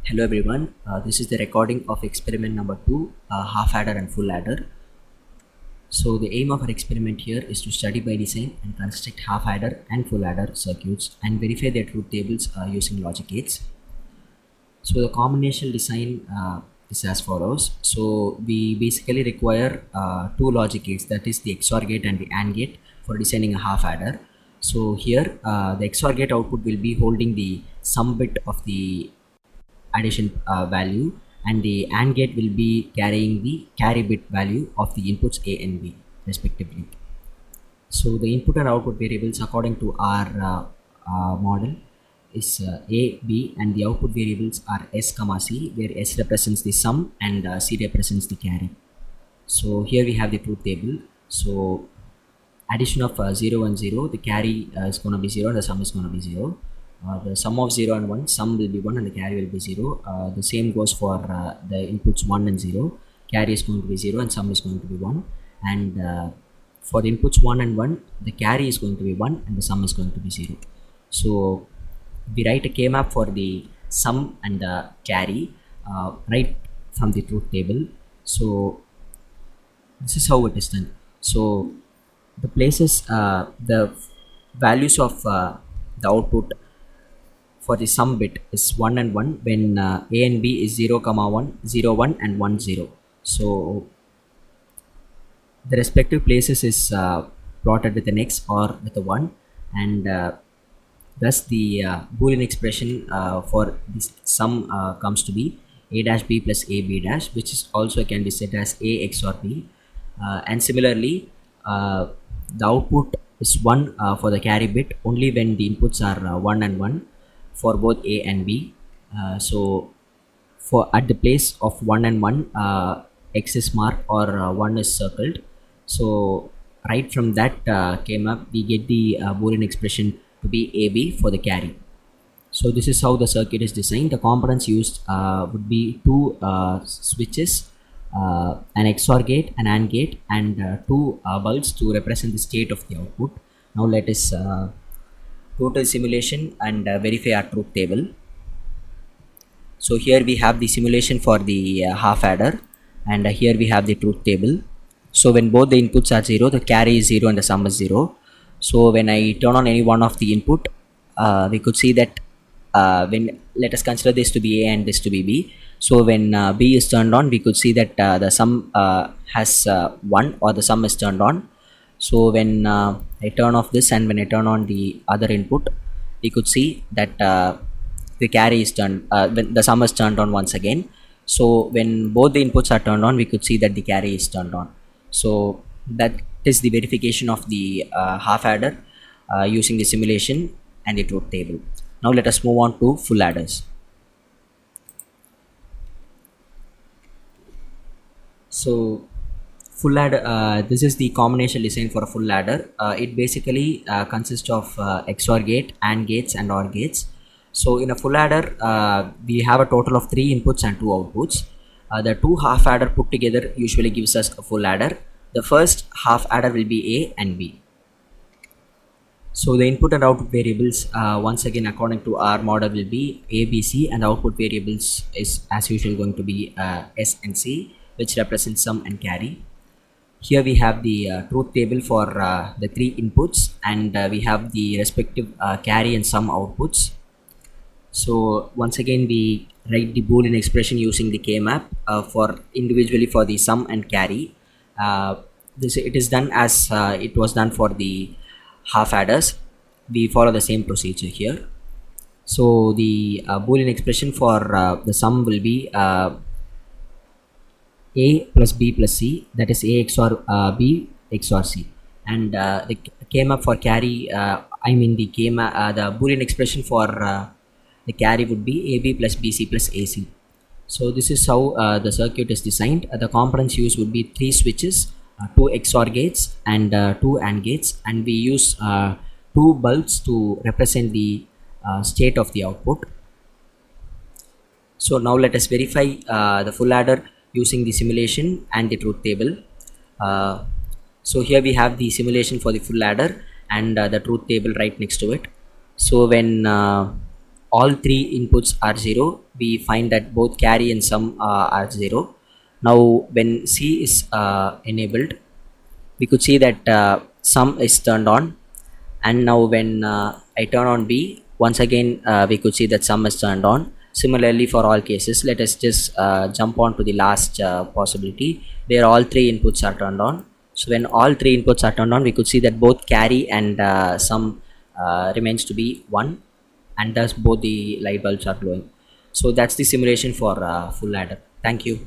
Hello everyone, this is the recording of experiment number 2, half adder and full adder. So the aim of our experiment here is to study by design and construct half adder and full adder circuits and verify their truth tables using logic gates. So the combinational design is as follows. So we basically require two logic gates, that is the XOR gate and the AND gate, for designing a half adder. So here the XOR gate output will be holding the sum bit of the addition value, and the AND gate will be carrying the carry bit value of the inputs A and B respectively. So the input and output variables according to our model is A, B, and the output variables are S, C, where S represents the sum and C represents the carry. So here we have the truth table. So addition of 0 and 0, the carry is going to be 0 and the sum is going to be 0. The sum of 0 and 1, sum will be 1 and the carry will be 0. The same goes for the inputs 1 and 0. Carry is going to be 0 and sum is going to be 1. And for the inputs 1 and 1, the carry is going to be 1 and the sum is going to be 0. So we write a K-map for the sum and the carry right from the truth table. So this is how it is done. So the places the values of the output for the sum bit is 1 and 1 when A and B is 0, 1, 0, 1 and 1, 0. So the respective places is plotted with an X or with a 1, and thus the Boolean expression for this sum comes to be A dash B plus A B dash, which is also can be set as A XOR B. And similarly, the output is 1 for the carry bit only when the inputs are 1 and 1 for both A and B. So for at the place of 1 and 1, X is marked or 1 is circled. So right from that K-map we get the Boolean expression to be AB for the carry. So this is how the circuit is designed. The components used would be two switches, an XOR gate, an AND gate, and two bulbs to represent the state of the output. Now let us go to the simulation and verify our truth table. So here we have the simulation for the half adder, and here we have the truth table. So when both the inputs are 0, the carry is 0 and the sum is 0. So when I turn on any one of the input, we could see that when, let us consider this to be A and this to be B. So when B is turned on, we could see that the sum has 1 or the sum is turned on. So when I turn off this and when I turn on the other input, we could see that the carry is turned, when the sum is turned on once again. So when both the inputs are turned on, we could see that the carry is turned on. So that is the verification of the half adder using the simulation and the truth table. Now let us move on to full adders. So full adder, this is the combination design for a full adder. It basically consists of XOR gate, AND gates, and OR gates. So in a full adder, we have a total of 3 inputs and 2 outputs. The two half adder put together usually gives us a full adder. The first half adder will be A and B. So the input and output variables once again according to our model will be A, B, C, and the output variables is as usual going to be S and C, which represents sum and carry. Here we have the truth table for the 3 inputs, and we have the respective carry and sum outputs. So once again we write the Boolean expression using the K-map for individually for the sum and carry. This it is done as it was done for the half adders. We follow the same procedure here. So the Boolean expression for the sum will be A plus B plus C, that is A XOR B XOR C, and the K-map for carry, the Boolean expression for the carry would be AB plus BC plus AC. So this is how the circuit is designed. The components used would be 3 switches, 2 XOR gates, and 2 AND gates, and we use 2 bulbs to represent the state of the output. So now let us verify the full adder using the simulation and the truth table. So here we have the simulation for the full adder and the truth table right next to it. So when all three inputs are 0, we find that both carry and sum are 0. Now when C is enabled, we could see that sum is turned on, and now when I turn on B, once again we could see that sum is turned on. Similarly for all cases, let us just jump on to the last possibility where all three inputs are turned on. So when all three inputs are turned on, we could see that both carry and sum remains to be 1, and thus both the light bulbs are glowing. So that's the simulation for full adder. Thank you.